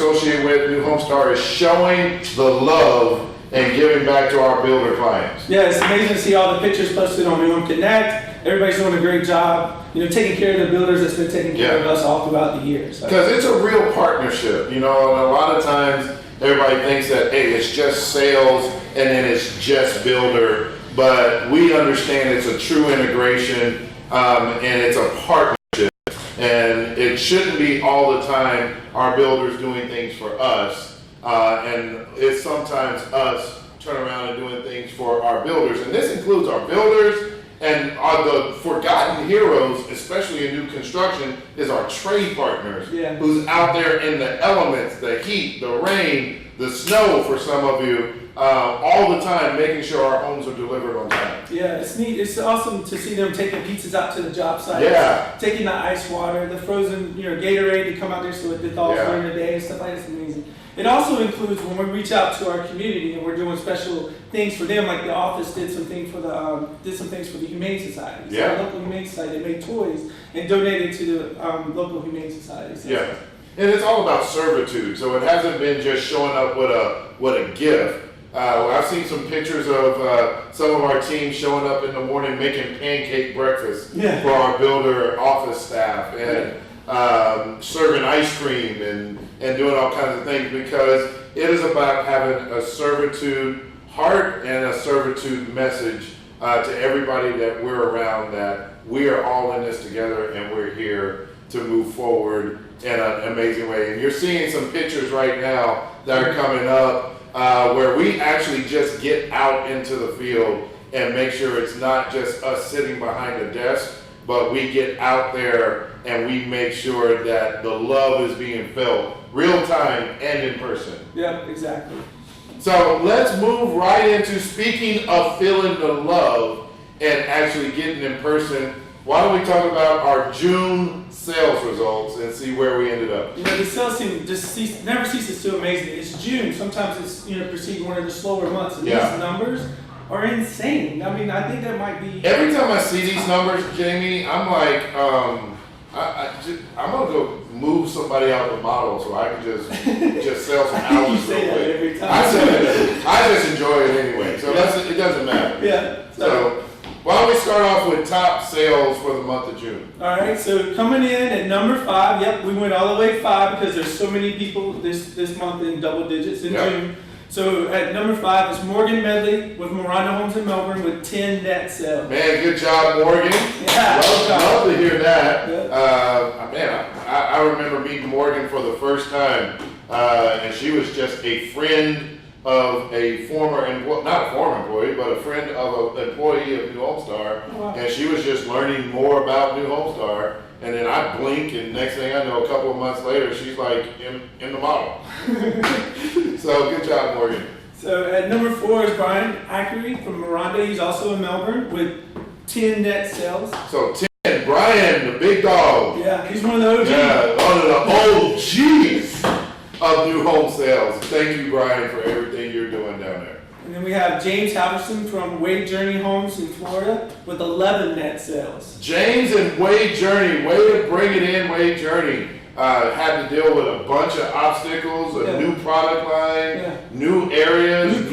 associated with New Home Star is showing the love and giving back to our builder clients. Yeah, it's amazing to see all the pictures posted on New Home Connect. Everybody's doing a great job, taking care of the builders that's been taking care of us all throughout the years. Because it's a real partnership, and a lot of times everybody thinks that, hey, it's just sales and then it's just builder, but we understand it's a true integration and it's a partnership. And it shouldn't be all the time our builders doing things for us, and it's sometimes us turn around and doing things for our builders. And this includes our builders, and the forgotten heroes, especially in new construction, is our trade partners, who's out there in the elements, the heat, the rain, the snow for some of you, all the time, making sure our homes are delivered on time. Yeah, it's neat. It's awesome to see them taking pizzas out to the job site. Yeah. Taking the ice water, the frozen, Gatorade to come out there so it thaws during the day and stuff like that. It's amazing. It also includes when we reach out to our community and we're doing special things for them, like the office did some things for the Humane Society. So the local Humane Society, they made toys and donated to the local Humane Society. So yeah, and it's all about servitude. So it hasn't been just showing up with a gift. I've seen some pictures of some of our team showing up in the morning making pancake breakfast for our builder office staff and serving ice cream and doing all kinds of things, because it is about having a servitude heart and a servitude message to everybody that we're around, that we are all in this together and we're here to move forward in an amazing way. And you're seeing some pictures right now that are coming up where we actually just get out into the field and make sure it's not just us sitting behind a desk, but we get out there and we make sure that the love is being felt real time and in person. Yeah, exactly. So let's move right into speaking of feeling the love and actually getting in person. Why don't we talk about our June sales results and see where we ended up? The sales team never ceases to amaze me. It's June. Sometimes it's perceived one of the slower months, and these numbers are insane. I mean, I think that might be. Every time I see these numbers, Jamie, I'm like, I'm gonna go move somebody out of the model so I can just sell some houses. You say that every time. I just enjoy it anyway, so it doesn't matter. Yeah. So why don't we start off with top sales for the month of June? All right, so coming in at number 5, yep, we went all the way 5 because there's so many people this month in double digits in June. So at number 5 is Morgan Medley with Miranda Homes in Melbourne with 10 net sales. Man, good job, Morgan. Yeah, love to hear that. Yeah. I remember meeting Morgan for the first time, and she was just a friend of a not a former employee, but a friend of an employee of New Home Star, and she was just learning more about New Home Star. And then I blink, and next thing I know, a couple of months later, she's like in the model. So good job, Morgan. So at number 4 is Brian Ackery from Miranda. He's also in Melbourne with 10 net sales. So 10, Brian, the big dog. Yeah, he's one of the OGs. Yeah, one of the OGs of New Home Sales. Thank you, Brian, for everything you're doing down there. And then we have James Halverson from Wade Journey Homes in Florida with 11 net sales. James and Wade Journey, way to bring it in, Wade Journey. Had to deal with a bunch of obstacles, a new product line, new areas, new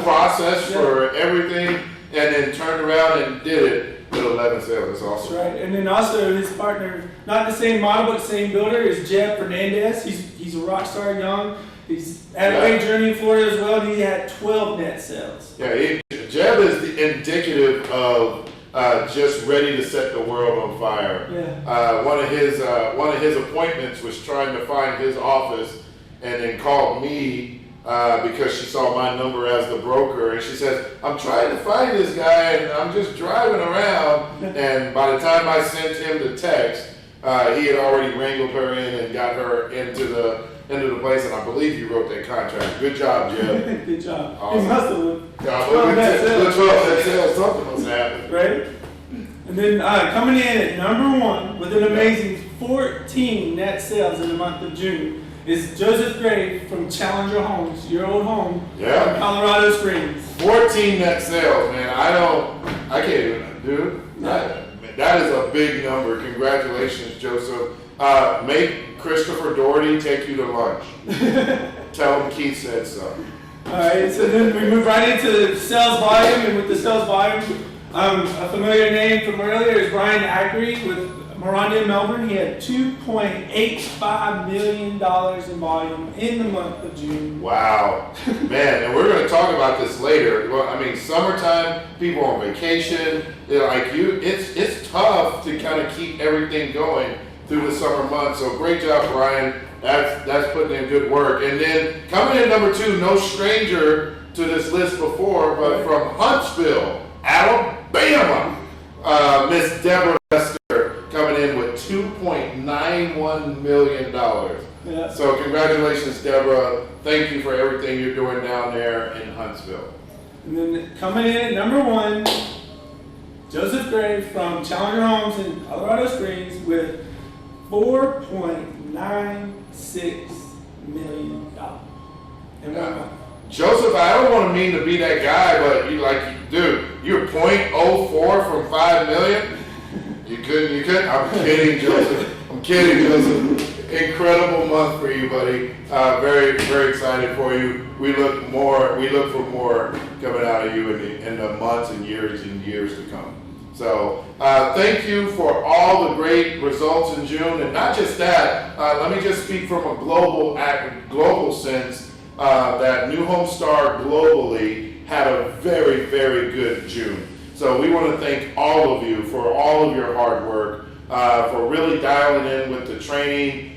process for everything, and then turned around and did it with 11 sales. That's awesome. That's right. And then also his partner, not the same model but the same builder, is Jeb Fernandez. He's a rock star young. He's at Wade Journey in Florida as well, and he had 12 net sales. Yeah, Jeb is indicative of just ready to set the world on fire. Yeah. One of his appointments was trying to find his office, and then called me because she saw my number as the broker, and she says, "I'm trying to find this guy, and I'm just driving around." And by the time I sent him the text, he had already wrangled her in and got her into the place, and I believe you wrote that contract. Good job, Jeb. Good job. Awesome. He must have. 12 net sales, something was happening. Right? And then coming in at number 1 with an amazing 14 net sales in the month of June is Joseph Gray from Challenger Homes, your old home, in Colorado Springs. 14 net sales, man. I can't even, dude. that is a big number. Congratulations, Joseph. Make Christopher Doherty take you to lunch. Tell him Keith said so. All right, so then we move right into sales volume, and with the sales volume, a familiar name from earlier is Brian Agri with Miranda in Melbourne. He had $2.85 million in volume in the month of June. Wow, man, and we're going to talk about this later. Well, I mean, summertime, people on vacation, it's tough to kind of keep everything going through the summer months. So great job, Brian. That's putting in good work. And then coming in number 2, no stranger to this list before, but from Huntsville, Alabama, Miss Deborah Lester coming in with $2.91 million. Yeah. So congratulations, Deborah. Thank you for everything you're doing down there in Huntsville. And then coming in at number 1, Joseph Gray from Challenger Homes in Colorado Springs with $4.96 million in 1 month. Joseph, I don't want to mean to be that guy, but you're .04 from $5 million. You couldn't. I'm kidding, Joseph. Incredible month for you, buddy. Very, very excited for you. We look for more coming out of you in the months and years to come. So thank you for all the great results in June, and not just that. Let me just speak from a global sense. That New Home Star globally had a very, very good June. So we want to thank all of you for all of your hard work, for really dialing in with the training.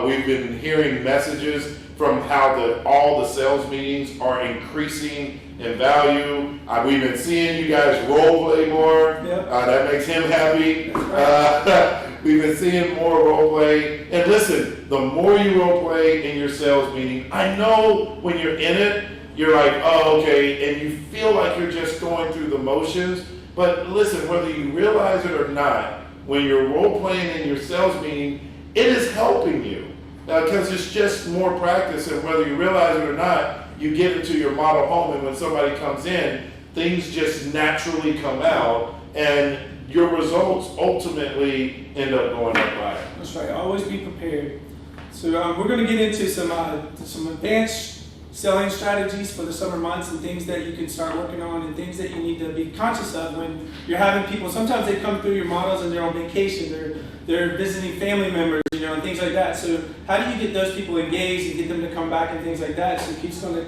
We've been hearing messages from how all the sales meetings are increasing in value. We've been seeing you guys role play more. Yep. That makes him happy. We've been seeing more role play. And listen, the more you role play in your sales meeting, I know when you're in it, you're like, oh, okay, and you feel like you're just going through the motions. But listen, whether you realize it or not, when you're role playing in your sales meeting, it is helping you because it's just more practice. And whether you realize it or not, you get into your model home, and when somebody comes in, things just naturally come out, and your results ultimately end up going up higher. That's right. Always be prepared. So we're going to get into some advanced selling strategies for the summer months and things that you can start working on and things that you need to be conscious of when you're having people. Sometimes they come through your models and they're on vacation. They're visiting family members, and things like that. So how do you get those people engaged and get them to come back and things like that? So Keith's going to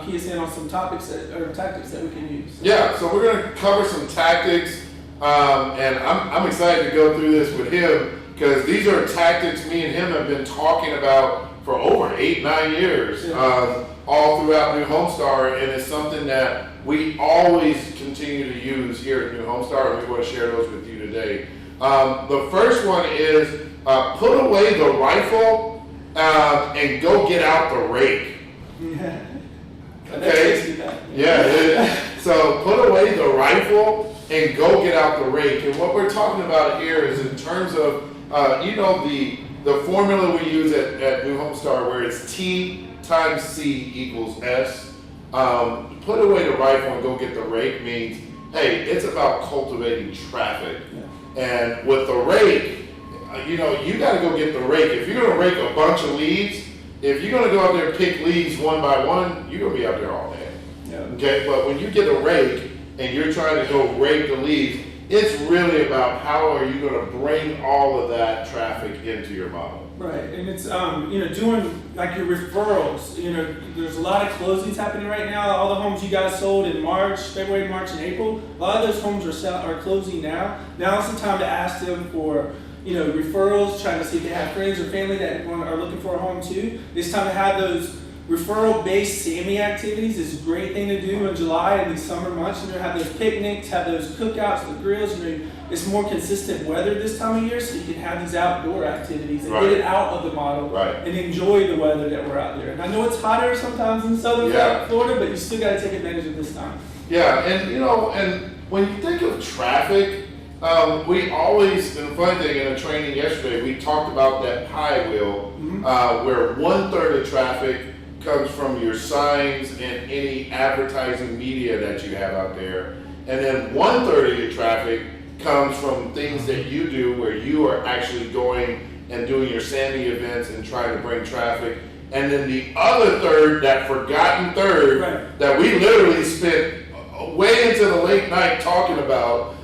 key us in on some tactics that we can use. Yeah. So we're going to cover some tactics. And I'm excited to go through this with him because these are tactics me and him have been talking about for over 8-9 years, all throughout New Home Star, and it's something that we always continue to use here at New Home Star, and we want to share those with you today. The first one is put away the rifle and go get out the rake. Yeah. Okay? Yeah. So put away the rifle and go get out the rake. And what we're talking about here is in terms of, the formula we use at New Home Star where it's T times C equals S. Put away the rifle and go get the rake means, hey, it's about cultivating traffic. Yeah. And with the rake, you got to go get the rake. If you're going to rake a bunch of leads, if you're going to go out there and pick leads one by one, you're going to be out there all day. Yeah. Okay, but when you get a rake and you're trying to go rake the leads, it's really about how are you going to bring all of that traffic into your model. Right, and it's doing like your referrals. There's a lot of closings happening right now. All the homes you guys sold in February, March, and April. A lot of those homes are closing now. Now's the time to ask them for referrals, trying to see if they have friends or family that are looking for a home too. It's time to have those referral-based SAMI activities. Is a great thing to do in July and these summer months. Have those picnics, have those cookouts, the grills. It's more consistent weather this time of year, so you can have these outdoor activities and get it out of the model and enjoy the weather that we're out there. And I know it's hotter sometimes in southern Florida, but you still got to take advantage of this time. Yeah, and when you think of traffic, we always, and the funny thing in a training yesterday, we talked about that pie wheel, where 1/3 of traffic comes from your signs and any advertising media that you have out there. And then 1/3 of your traffic comes from things that you do where you are actually going and doing your Sandy events and trying to bring traffic. And then the other third, that forgotten third, Right. that we literally spent way into the late night talking about,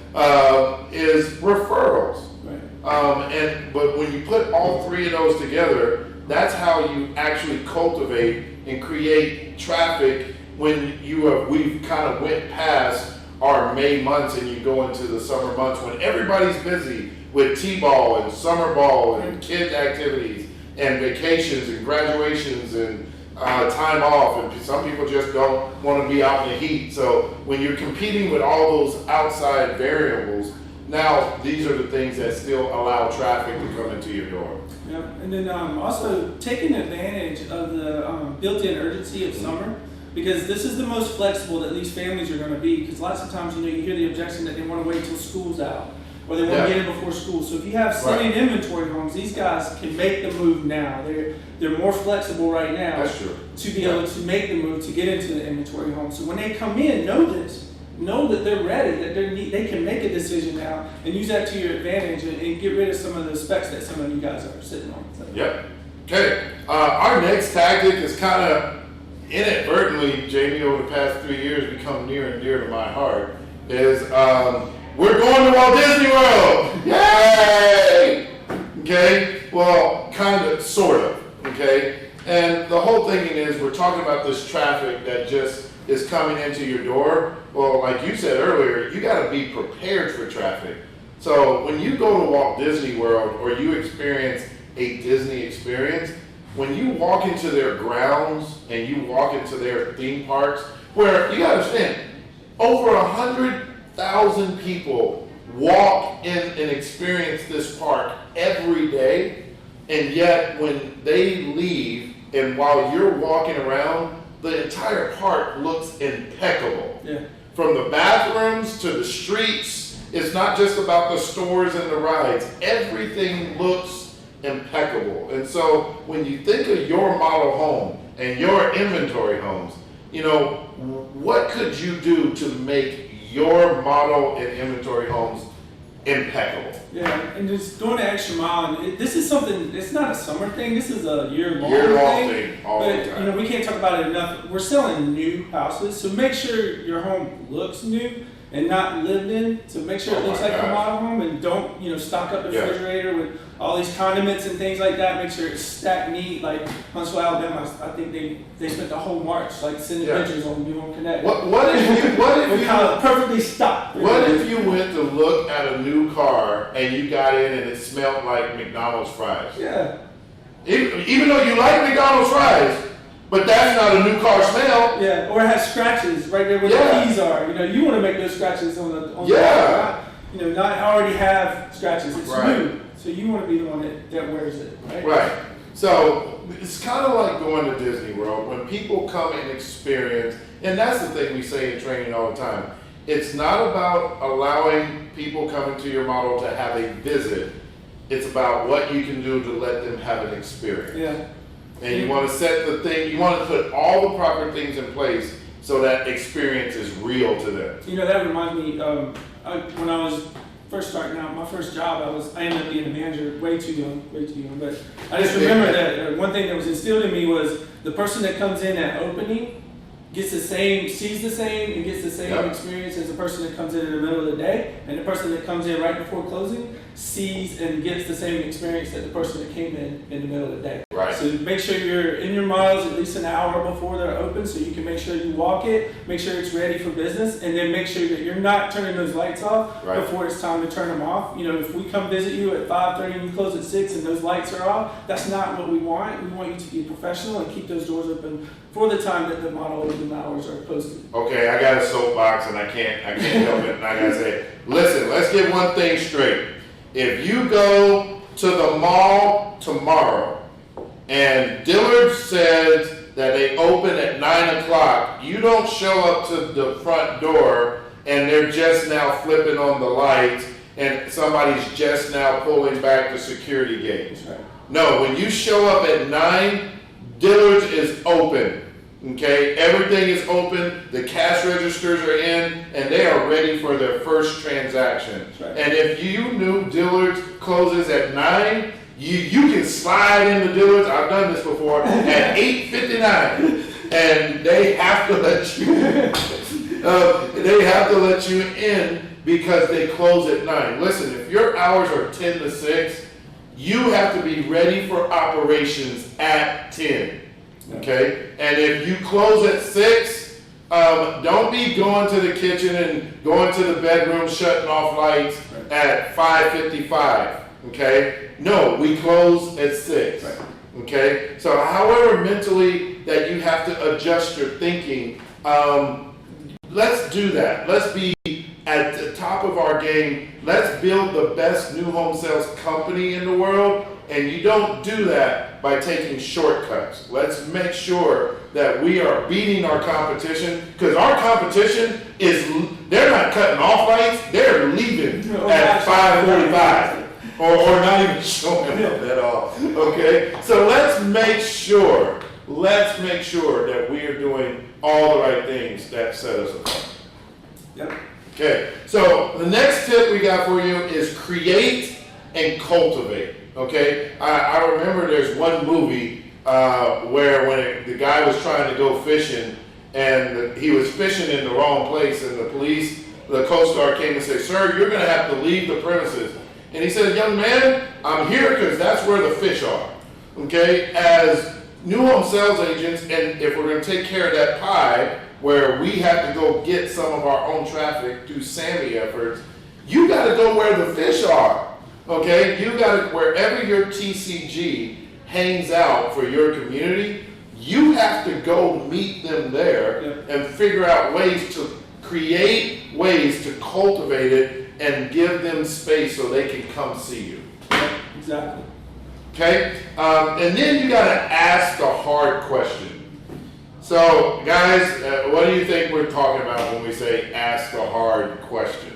is referrals. Right. But when you put all three of those together, that's how you actually cultivate and create traffic when we've kind of went past our May months and you go into the summer months when everybody's busy with T-ball and summer ball and kids activities and vacations and graduations and time off, and some people just don't want to be out in the heat. So when you're competing with all those outside variables, now these are the things that still allow traffic to come into your door. Yeah, and then also taking advantage of the built-in urgency of summer, because this is the most flexible that these families are going to be. Because lots of times, you hear the objection that they want to wait till school's out, or they want to get in before school. So if you have sitting inventory homes, these guys can make the move now. They're more flexible right now. That's true. To be able to make the move to get into the inventory home. So when they come in, know that they're ready, that they can make a decision now and use that to your advantage and get rid of some of the specs that some of you guys are sitting on. So. Yep. Okay. Our next tactic is kind of inadvertently, Jamie, over the past 3 years, become near and dear to my heart. Is we're going to Walt Disney World. Yay! Okay. Well, kind of, sort of. Okay. And the whole thing is, we're talking about this traffic that just is coming into your door. Well, like you said earlier, you got to be prepared for traffic. So when you go to Walt Disney World or you experience a Disney experience, when you walk into their grounds and you walk into their theme parks, where you got to understand, over 100,000 people walk in and experience this park every day, and yet when they leave and while you're walking around, the entire park looks impeccable. Yeah. From the bathrooms to the streets, it's not just about the stores and the rides. Everything looks impeccable. And so when you think of your model home and your inventory homes, what could you do to make your model and inventory homes impeccable? Yeah, and just going the extra mile. And this is something, it's not a summer thing, this is a year-long thing. All the time. But, we can't talk about it enough. We're selling new houses, so make sure your home looks new and not lived in. So make sure it looks like a model home, and don't, stock up the refrigerator with all these condiments and things like that. Make sure it's stacked neat. Like Huntsville, Alabama, I think they spent the whole March sending pictures on New Home Connect. What if you perfectly stocked? What if you went to look at a new car and you got in and it smelled like McDonald's fries? Yeah. Even though you like McDonald's fries, but that's not a new car smell. Yeah, or it has scratches right there where the keys are. You want to make those scratches on the car, not already have scratches. It's new, so you want to be the one that wears it, right? Right. So it's kind of like going to Disney World. When people come and experience, and that's the thing we say in training all the time, it's not about allowing people coming to your model to have a visit. It's about what you can do to let them have an experience. Yeah. And you want to you want to put all the proper things in place so that experience is real to them. That reminds me, when I was first starting out, my first job, I ended up being a manager way too young. But I just remember that one thing that was instilled in me was the person that comes in at opening sees the same, and gets the same experience as the person that comes in the middle of the day, and the person that comes in right before closing sees and gets the same experience that the person that came in the middle of the day. Right. So make sure you're in your models at least an hour before they're open, so you can make sure you walk it, make sure it's ready for business, and then make sure that you're not turning those lights off before it's time to turn them off. If we come visit you at 5:30 and you close at 6 and those lights are off, that's not what we want. We want you to be professional and keep those doors open for the time that the model open hours are posted. Okay, I got a soapbox and I can't help it. And I gotta say, listen, let's get one thing straight. If you go to the mall tomorrow and Dillard says that they open at 9 o'clock, you don't show up to the front door and they're just now flipping on the lights and somebody's just now pulling back the security gates. Right. No, when you show up at 9, Dillard's is open. Okay, everything is open, the cash registers are in, and they are ready for their first transaction. Right. And if you knew Dillard's closes at 9, you can slide into Dillard's, I've done this before, at 8:59, and they have to let you in because they close at 9. Listen, if your hours are 10 to 6, you have to be ready for operations at 10. Okay, and if you close at 6, don't be going to the kitchen and going to the bedroom, shutting off lights at 5:55. Okay, no, we close at 6. Okay, so however mentally that you have to adjust your thinking, let's do that. Let's be at the top of our game. Let's build the best new home sales company in the world. And you don't do that by taking shortcuts. Let's make sure that we are beating our competition, because our competition they're not cutting off lights, they're leaving at 5:45 or not even showing up at all. Okay? So let's make sure that we are doing all the right things that set us apart. Yep. Okay, so the next tip we got for you is create and cultivate. Okay, I remember there's one movie where when the guy was trying to go fishing and he was fishing in the wrong place, and the Coast Guard came and said, "Sir, you're going to have to leave the premises." And he said, "Young man, I'm here because that's where the fish are." Okay, as new home sales agents, and if we're going to take care of that pie where we have to go get some of our own traffic through SAMI efforts, you got to go where the fish are. Okay, you got to, wherever your TCG hangs out for your community, you have to go meet them there and figure out ways to create ways to cultivate it and give them space so they can come see you. Exactly. Okay, and then you got to ask the hard question. So, guys, what do you think we're talking about when we say ask the hard question?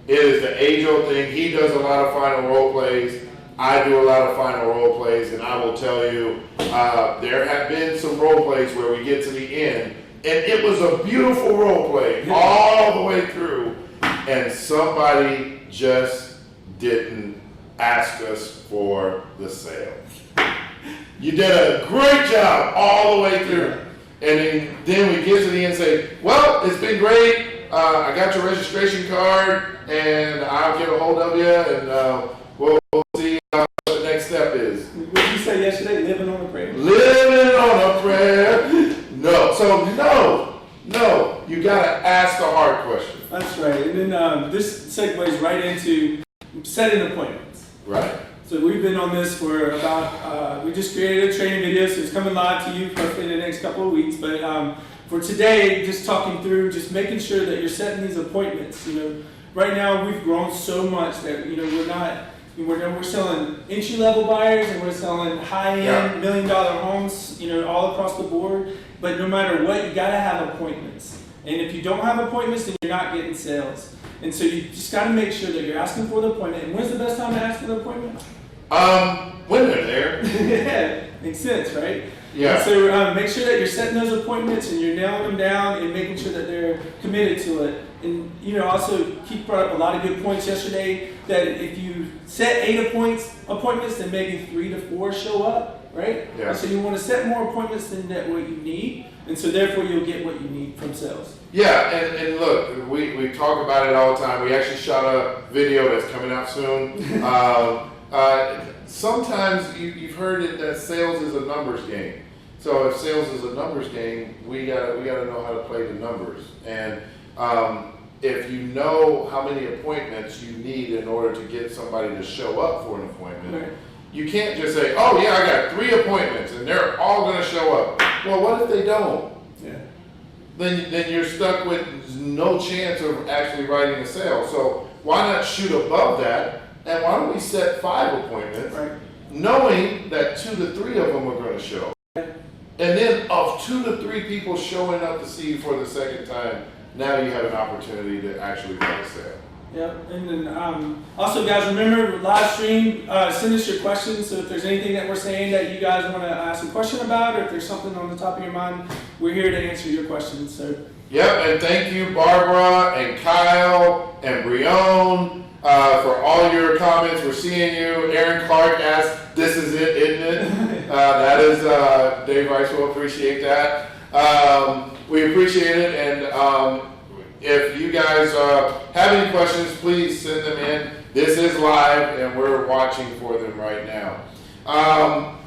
It is the age-old thing. He does a lot of final role plays. I do a lot of final role plays, and I will tell you, there have been some role plays where we get to the end, and it was a beautiful role play all the way through, and somebody just didn't ask us for the sale. You did a great job all the way through, and then we get to the end and say, "Well, it's been great. I got your registration card, and I'll get a hold of you, and we'll see what the next step is." What did you say yesterday? Living on a prayer? Living on a prayer. No. So, no. You got to ask the hard question. That's right. And then this segues right into setting appointments. Right. So we've been on this for about, we just created a training video, so it's coming live to you hopefully in the next couple of weeks. But for today, just talking through, just making sure that you're setting these appointments. Right now we've grown so much that we're selling entry-level buyers and we're selling high-end million-dollar homes, all across the board. But no matter what, you gotta have appointments. And if you don't have appointments, then you're not getting sales. And so you just gotta make sure that you're asking for the appointment. And when's the best time to ask for the appointment? When they're there. Yeah, makes sense, right? Yeah. And so make sure that you're setting those appointments and you're nailing them down and making sure that they're committed to it. And also Keith brought up a lot of good points yesterday, that if you set 8 appointments, then maybe 3 to 4 show up, right? Yeah. And so you want to set more appointments than what you need, and so therefore you'll get what you need from sales. Yeah, and look, we talk about it all the time. We actually shot a video that's coming out soon. Sometimes you've heard it that sales is a numbers game. So if sales is a numbers game, we gotta know how to play the numbers. And if you know how many appointments you need in order to get somebody to show up for an appointment, Right. You can't just say, "Oh yeah, I got 3 appointments and they're all going to show up." Well, what if they don't? Yeah. Then you're stuck with no chance of actually writing a sale. So why not shoot above that? And why don't we set 5 appointments, Right. knowing that 2 to 3 of them are going to show. And then of 2 to 3 people showing up to see you for the second time, now you have an opportunity to actually write a sale. Yep. And then also, guys, remember live stream. Send us your questions. So if there's anything that we're saying that you guys want to ask a question about, or if there's something on the top of your mind, we're here to answer your questions. So. Yep, and thank you, Barbara and Kyle and Brione, for all your comments. We're seeing you. Aaron Clark asked, "This is it, isn't it?" That is Dave Rice will appreciate that. We appreciate it, and if you guys have any questions, please send them in. This is live, and we're watching for them right now.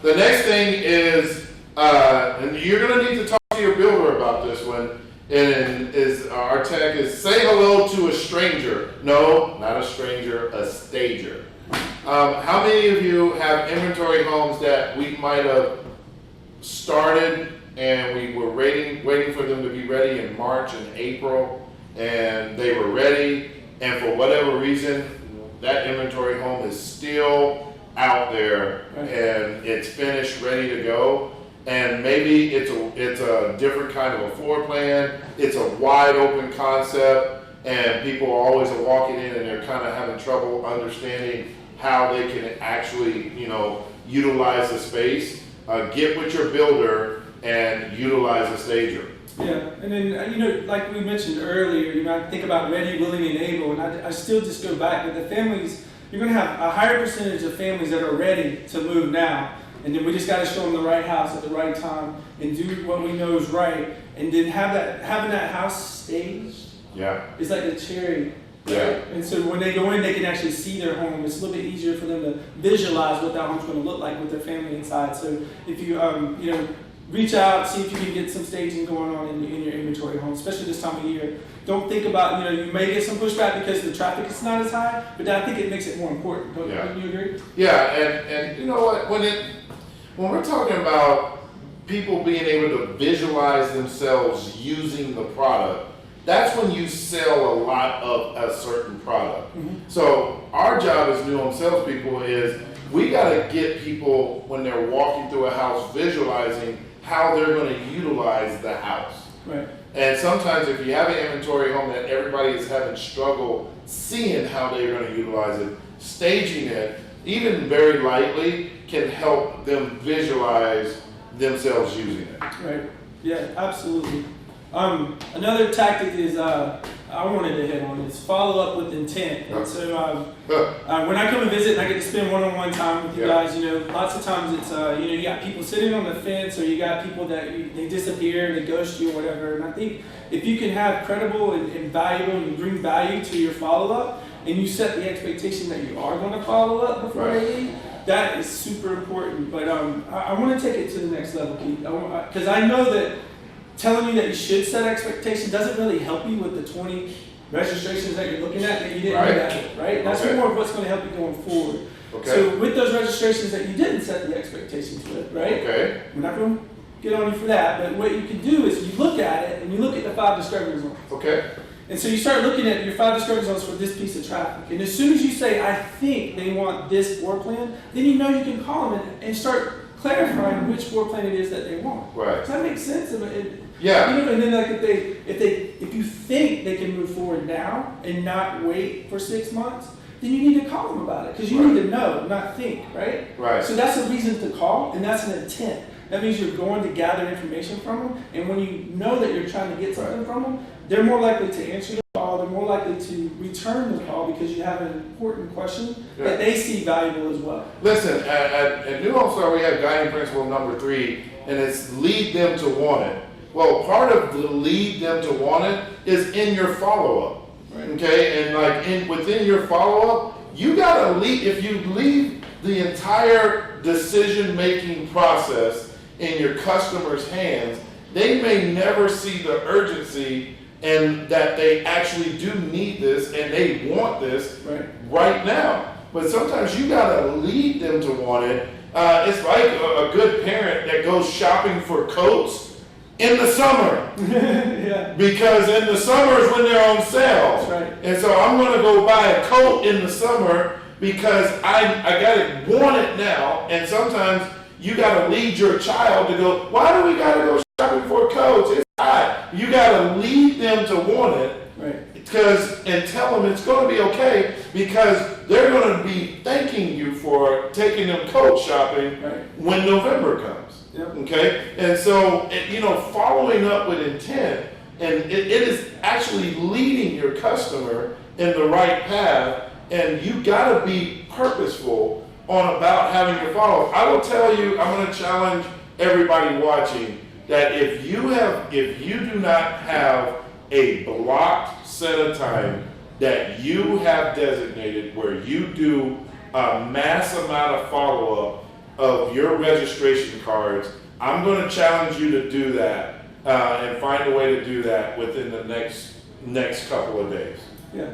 The next thing is, and you're going to need to talk to your builder about this one, and is our tech is say hello to a stranger. No, not a stranger, a stager. How many of you have inventory homes that we might have started and we were waiting for them to be ready in March and April, and they were ready, and for whatever reason, that inventory home is still out there and it's finished, ready to go, and maybe it's a different kind of a floor plan, it's a wide open concept, and people always are walking in and they're kind of having trouble understanding how they can actually, utilize the space. Get with your builder and utilize a stager. Yeah, and then, like we mentioned earlier, I think about ready, willing, and able, and I still just go back to the families. You're going to have a higher percentage of families that are ready to move now, and then we just got to show them the right house at the right time and do what we know is right, and then having that house staged. Yeah. It's like a cherry. Yeah. And so when they go in, they can actually see their home. It's a little bit easier for them to visualize what that home's going to look like with their family inside. So if you, reach out, see if you can get some staging going on in your inventory home, especially this time of year. Don't think about, you may get some pushback because the traffic is not as high, but I think it makes it more important. Don't you agree? Yeah, and you know what, when we're talking about people being able to visualize themselves using the product, that's when you sell a lot of a certain product. Mm-hmm. So our job as new home salespeople is we got to get people, when they're walking through a house, visualizing how they're going to utilize the house. Right. And sometimes if you have an inventory home that everybody is having struggle seeing how they're going to utilize it, staging it, even very lightly, can help them visualize themselves using it. Right. Yeah, absolutely. Another tactic is I wanted to hit on is follow up with intent. And so when I come and visit and I get to spend one-on-one time with you guys, lots of times it's you got people sitting on the fence, or you got people that they disappear, they ghost you or whatever. And I think if you can have credible and valuable and bring value to your follow-up, and you set the expectation that you are going to follow up before they leave, that is super important. But I want to take it to the next level, Keith, because I know that telling you that you should set expectations doesn't really help you with the 20 registrations that you're looking at that you didn't do that, right? That's more of what's going to help you going forward. Okay. So with those registrations that you didn't set the expectations with, right? Okay. We're not going to get on you for that, but what you can do is you look at it and you look at the 5 discovery zones. Okay. And so you start looking at your 5 discovery zones for this piece of traffic. And as soon as you say, I think they want this floor plan, then you know you can call them and start clarifying which floor plan it is that they want. Right. Does that make sense? Yeah. And then like if you think they can move forward now and not wait for 6 months, then you need to call them about it, because you need to know, not think, right? Right. So that's a reason to call, and that's an intent. That means you're going to gather information from them, and when you know that you're trying to get something from them, they're more likely to answer the call, they're more likely to return the call because you have an important question that they see valuable as well. Listen, at New Home Star we have guiding principle number 3, and it's lead them to want it. Well, part of the lead them to want it is in your follow-up, okay? And within your follow-up, you gotta lead. If you leave the entire decision-making process in your customer's hands, they may never see the urgency and that they actually do need this and they want this right now. But sometimes you gotta lead them to want it. It's like a good parent that goes shopping for coats in the summer. Because in the summer is when they're on sale. And so I'm going to go buy a coat in the summer because I got it, want it now. And sometimes you got to lead your child to go, why do we got to go shopping for coats? It's hot. You got to lead them to want it. and tell them it's going to be okay, because they're going to be thanking you for taking them coat shopping when November comes. Yep. Okay, and so following up with intent, and it is actually leading your customer in the right path, and you got to be purposeful about having your follow. I will tell you, I'm going to challenge everybody watching that if you do not have a blocked set of time that you have designated where you do a mass amount of follow-up of your registration cards, I'm going to challenge you to do that and find a way to do that within the next couple of days. Yeah.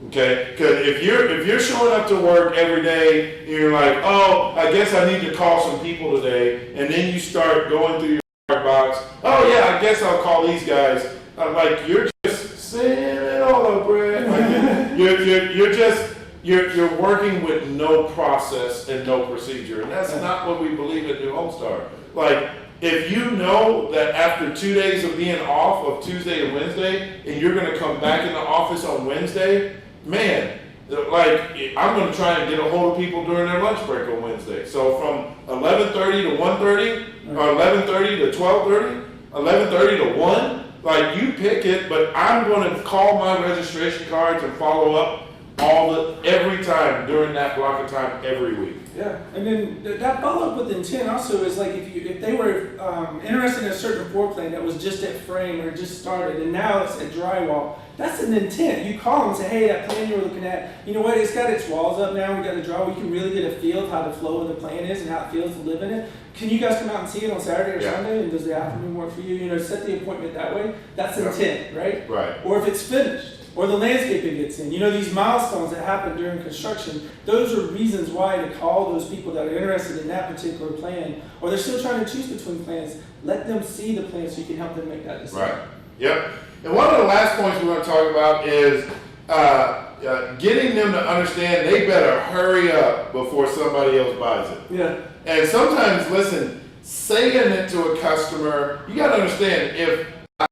Okay, because if you're showing up to work every day and you're like, oh, I guess I need to call some people today, and then you start going through your box, oh yeah, I guess I'll call these guys. I'm like, you're just saying it all up, Brad. Like, you're working with no process and no procedure, and that's not what we believe at New Home Star. Like, if you know that after 2 days of being off of Tuesday and Wednesday, and you're going to come back in the office on Wednesday, man, like, I'm going to try and get a hold of people during their lunch break on Wednesday. So from 11:30 to 1:30, or 11:30 to 12:30, 11:30 to 1, like, you pick it, but I'm going to call my registration cards and follow up every time during that block of time every week. Yeah, and then that follow-up with intent also is like if they were interested in a certain floor plan that was just at frame or just started, and now it's at drywall, that's an intent. You call them and say, hey, that plan you were looking at, you know what, it's got its walls up now, we got the drywall, we can really get a feel of how the flow of the plan is and how it feels to live in it. Can you guys come out and see it on Saturday or Sunday, and does the afternoon work for you? You know, set the appointment that way. That's intent, right? Right. Or if it's finished, or the landscaping gets in. You know, these milestones that happen during construction, those are reasons why to call those people that are interested in that particular plan, or they're still trying to choose between plans. Let them see the plan so you can help them make that decision. Right. Yep. And one of the last points we're going to talk about is getting them to understand they better hurry up before somebody else buys it. Yeah. And sometimes, listen, saying it to a customer, you got to understand, if my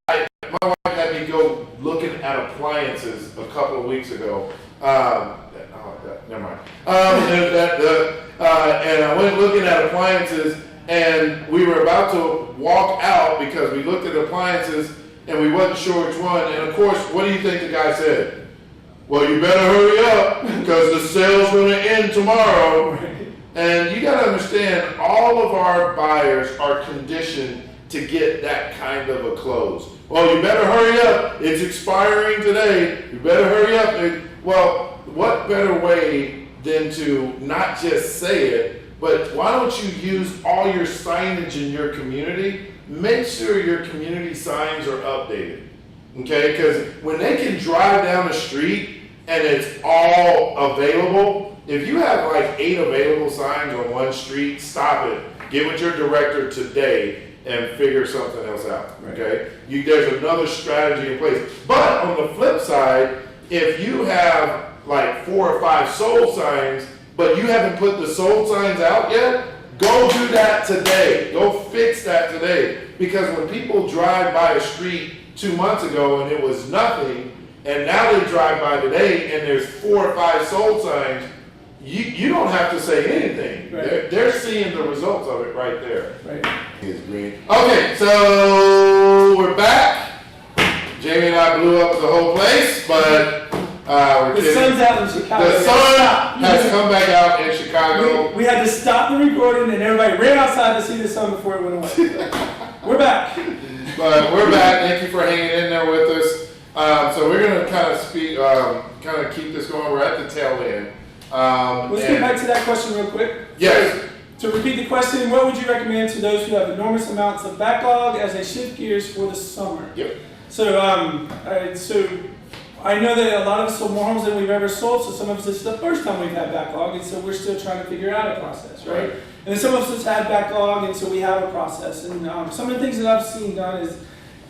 wife had me go looking at appliances a couple of weeks ago. Never mind. And I went looking at appliances, and we were about to walk out because we looked at appliances and we wasn't sure which one. And of course, what do you think the guy said? Well, you better hurry up because the sale's going to end tomorrow. And you got to understand, all of our buyers are conditioned to get that kind of a close. Well, you better hurry up. It's expiring today. You better hurry up. Well, what better way than to not just say it, but why don't you use all your signage in your community? Make sure your community signs are updated. Okay? Because when they can drive down the street and it's all available, if you have like 8 available signs on one street, stop it. Get with your director today and figure something else out, okay? There's another strategy in place. But on the flip side, if you have like 4 or 5 sold signs, but you haven't put the sold signs out yet, go do that today. Go fix that today. Because when people drive by a street 2 months ago and it was nothing, and now they drive by today and there's 4 or 5 sold signs, you don't have to say anything. Right. They're seeing the results of it right there. Right. It's green. Okay, so we're back. Jamie and I blew up the whole place, but we're The sun's out in Chicago. The sun has come back out in Chicago. We had to stop the recording, and everybody ran outside to see the sun before it went away. We're back. But we're back. Thank you for hanging in there with us. So we're going to kind of keep this going. We're at the tail end. Let's get back to that question real quick. Yes. To repeat the question, what would you recommend to those who have enormous amounts of backlog as they shift gears for the summer? Yep. So, so I know that a lot of us sold more homes than we've ever sold, so some of us, this is the first time we've had backlog, and so we're still trying to figure out a process, right? And then some of us has had backlog, and so we have a process. And some of the things that I've seen done is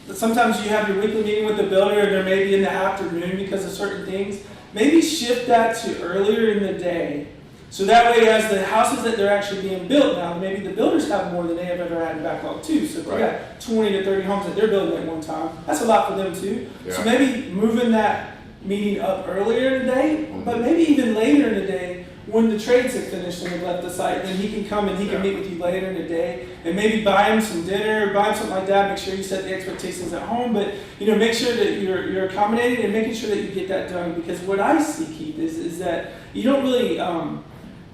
that sometimes you have your weekly meeting with the builder, and they're maybe in the afternoon because of certain things. Maybe shift that to earlier in the day. So that way, as the houses that they're actually being built now, maybe the builders have more than they have ever had in backlog too. So if they got 20 to 30 homes that they're building at one time, that's a lot for them too. Yeah. So maybe moving that meeting up earlier in the day, but maybe even later in the day when the trades have finished and have left the site, then he can come and he can meet with you later in the day and maybe buy him some dinner, buy him something like that. Make sure you set the expectations at home, but make sure that you're accommodating and making sure that you get that done. Because what I see, Keith, is that you don't really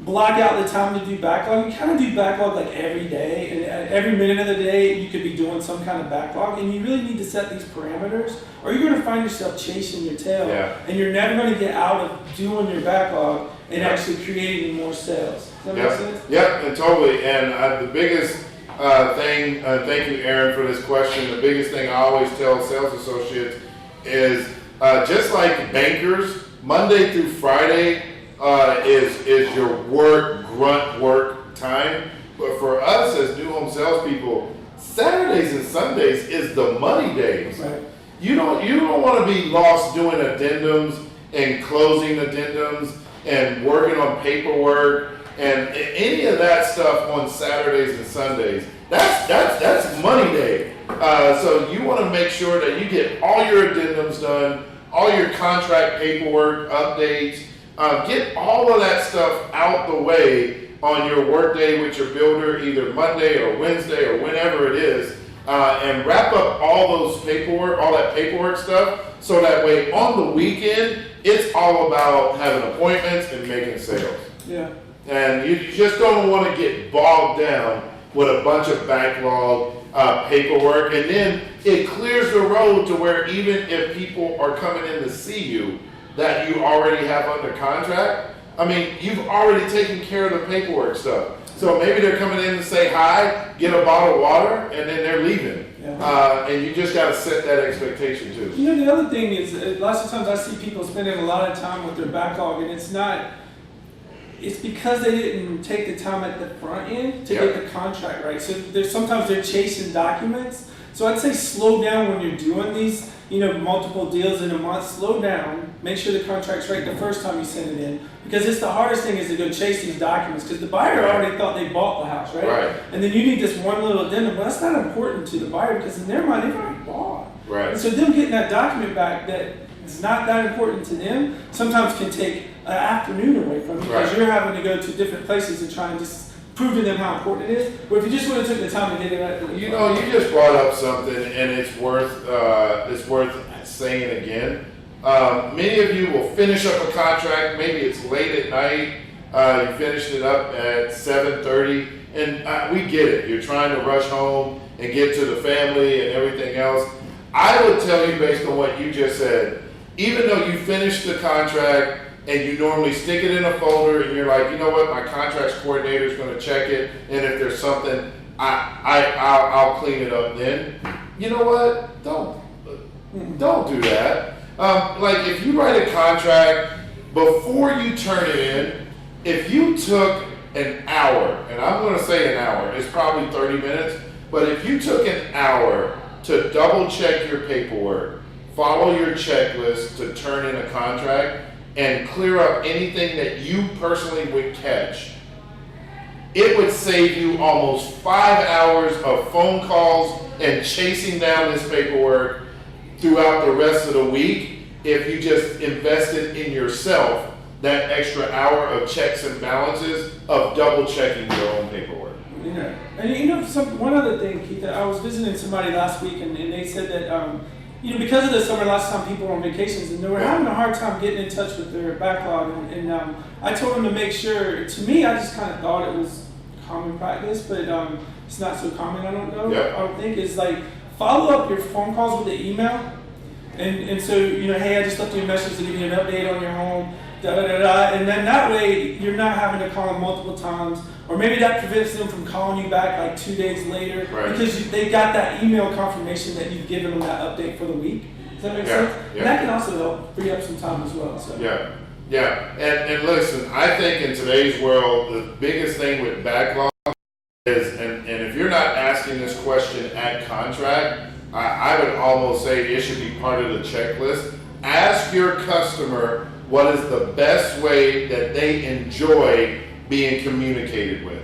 block out the time to do backlog. You kind of do backlog like every day, and at every minute of the day you could be doing some kind of backlog, and you really need to set these parameters or you're going to find yourself chasing your tail, and you're never going to get out of doing your backlog and actually creating more sales. Does that make sense? Yep, and totally. And the biggest thing, thank you, Aaron, for this question. The biggest thing I always tell sales associates is just like bankers, Monday through Friday is your grunt work time. But for us as new home salespeople, Saturdays and Sundays is the money days. Right. You don't want to be lost doing addendums and closing addendums and working on paperwork and any of that stuff on Saturdays and Sundays. That's money day. So you want to make sure that you get all your addendums done, all your contract paperwork updates, get all of that stuff out the way on your work day with your builder, either Monday or Wednesday or whenever it is, and wrap up all that paperwork stuff, so that way on the weekend, it's all about having appointments and making sales. Yeah. And you just don't want to get bogged down with a bunch of backlog paperwork, and then it clears the road to where even if people are coming in to see you that you already have under contract, I mean, you've already taken care of the paperwork stuff. So maybe they're coming in to say hi, get a bottle of water, and then they're leaving. And you just got to set that expectation too. The other thing is, lots of times I see people spending a lot of time with their backlog, and it's because they didn't take the time at the front end to get the contract right. So sometimes they're chasing documents. So I'd say slow down when you're doing these, multiple deals in a month. Slow down. Make sure the contract's right the first time you send it in, because it's the hardest thing is to go chase these documents, because the buyer already thought they bought the house, right? And then you need this one little addendum, but that's not important to the buyer because in their mind they've already bought. Right. And so them getting that document back that is not that important to them sometimes can take an afternoon away from you, because you're having to go to different places and try and just prove to them how important it is. But if you just would have took the time to get it out, you just brought up something, and it's worth saying again. Many of you will finish up a contract. Maybe it's late at night. You finished it up at 7:30, and we get it. You're trying to rush home and get to the family and everything else. I would tell you, based on what you just said, even though you finished the contract and you normally stick it in a folder and you're like, you know what, my contracts coordinator is going to check it, and if there's something, I'll clean it up then. You know what? Don't do that. Like if you write a contract, before you turn it in, if you took an hour, and I'm going to say an hour, it's probably 30 minutes, but if you took an hour to double check your paperwork, follow your checklist to turn in a contract, and clear up anything that you personally would catch, it would save you almost 5 hours of phone calls and chasing down this paperwork throughout the rest of the week if you just invested in yourself that extra hour of checks and balances of double checking your own paperwork. Yeah. And one other thing, Keith, I was visiting somebody last week, and they said that because of the summer, last time people were on vacations, and they were having a hard time getting in touch with their backlog. And I told them to make sure. To me, I just kind of thought it was common practice, but it's not so common. I don't know. I don't think it's like follow up your phone calls with the email, and so hey, I just left you a message to give you an update on your home. And then that way you're not having to call them multiple times, or maybe that prevents them from calling you back like 2 days later because they got that email confirmation that you've given them that update for the week. Does that make sense? And that can also help free up some time as well. So. And listen, I think in today's world, the biggest thing with backlog is, and if you're not asking this question at contract, I would almost say it should be part of the checklist. Ask your customer what is the best way that they enjoy being communicated with.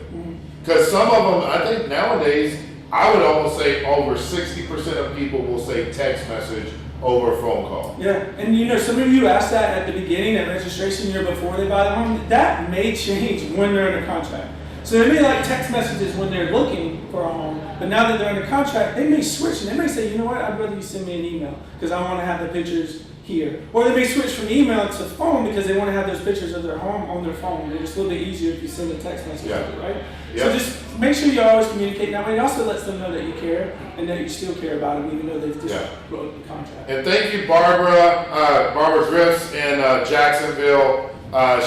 Because some of them, I think nowadays, I would almost say over 60% of people will say text message over a phone call. Yeah, and some of you asked that at the beginning, at registration year before they buy the home. That may change when they're under contract. So they may like text messages when they're looking for a home, but now that they're under contract, they may switch and they may say, you know what, I'd rather you send me an email because I want to have the pictures here. Or they may switch from email to phone because they want to have those pictures of their home on their phone. It's a little bit easier if you send a text message, right? So just make sure you always communicate that way. It also lets them know that you care and that you still care about them, even though they've just wrote the contract. And thank you, Barbara Drifts in Jacksonville.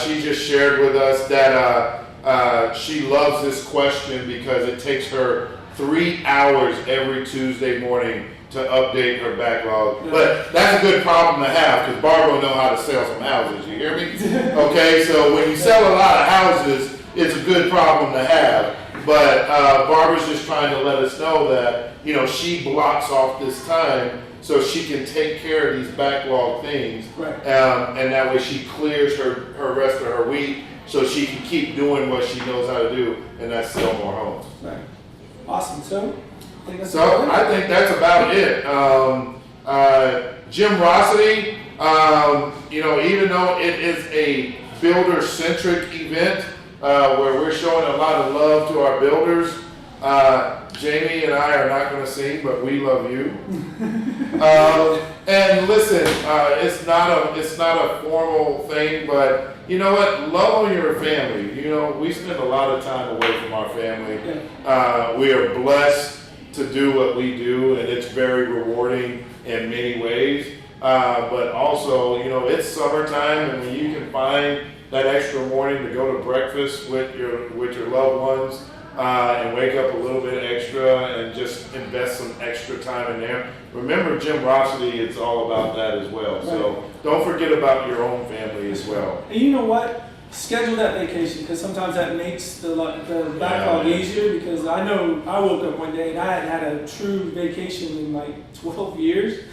She just shared with us that she loves this question because it takes her 3 hours every Tuesday morning to update her backlog. Yeah. But that's a good problem to have because Barbara will know how to sell some houses. You hear me? Okay, so when you sell a lot of houses, it's a good problem to have. But Barbara's just trying to let us know that, she blocks off this time so she can take care of these backlog things. Right. And that way she clears her rest of her week so she can keep doing what she knows how to do, and that's sell more homes. Right. Awesome. So I think that's about it. Jim Rossity, even though it is a builder-centric event where we're showing a lot of love to our builders, Jamie and I are not going to sing, but we love you. And listen, it's not a formal thing, but you know what? Love on your family. We spend a lot of time away from our family. We are blessed to do what we do, and it's very rewarding in many ways. But also, it's summertime, and when you can find that extra morning to go to breakfast with your loved ones and wake up a little bit extra and just invest some extra time in there. Remember, Jim Rossity, it's all about that as well. Right. So don't forget about your own family as well. And you know what? Schedule that vacation because sometimes that makes the backlog easier because I know I woke up one day and I hadn't had a true vacation in like 12 years.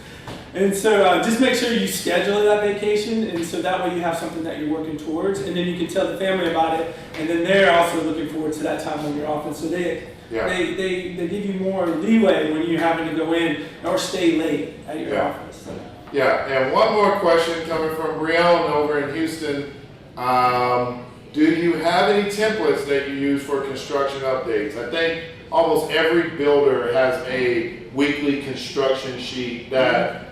And so just make sure you schedule that vacation, and so that way you have something that you're working towards, and then you can tell the family about it, and then they're also looking forward to that time when you're off, and so they give you more leeway when you're having to go in or stay late at your office. So. Yeah, and one more question coming from Brielle over in Houston. Do you have any templates that you use for construction updates? I think almost every builder has a weekly construction sheet that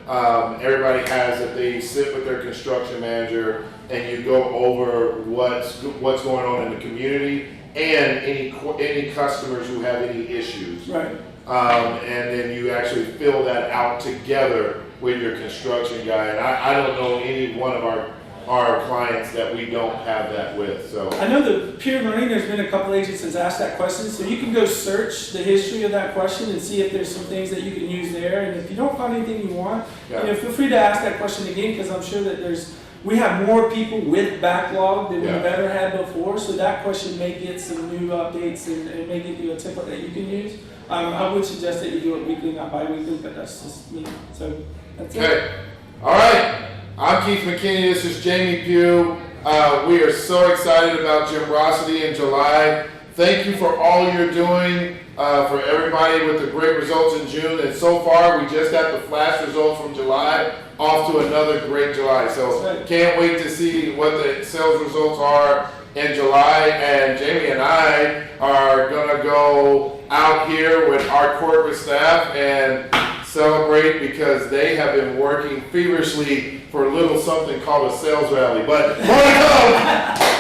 everybody has that they sit with their construction manager and you go over what's going on in the community and any customers who have any issues. Right. And then you actually fill that out together with your construction guy. And I don't know any one of our clients that we don't have that with. So I know that Peer Learning, there's been a couple agents that's asked that question, so you can go search the history of that question and see if there's some things that you can use there. And if you don't find anything you want, feel free to ask that question again because I'm sure that we have more people with backlog than we've ever had before. So that question may get some new updates and it may give you a template that you can use. I would suggest that you do it weekly, not bi-weekly, but that's just me. So that's it. All right. I'm Keith McKinney. This is Jamie Pugh. We are so excited about Jim Rossity in July. Thank you for all you're doing for everybody with the great results in June. And so far, we just got the flash results from July. Off to another great July. So can't wait to see what the sales results are in July. And Jamie and I are going to go out here with our corporate staff and celebrate because they have been working feverishly for a little something called a sales rally. But more to come.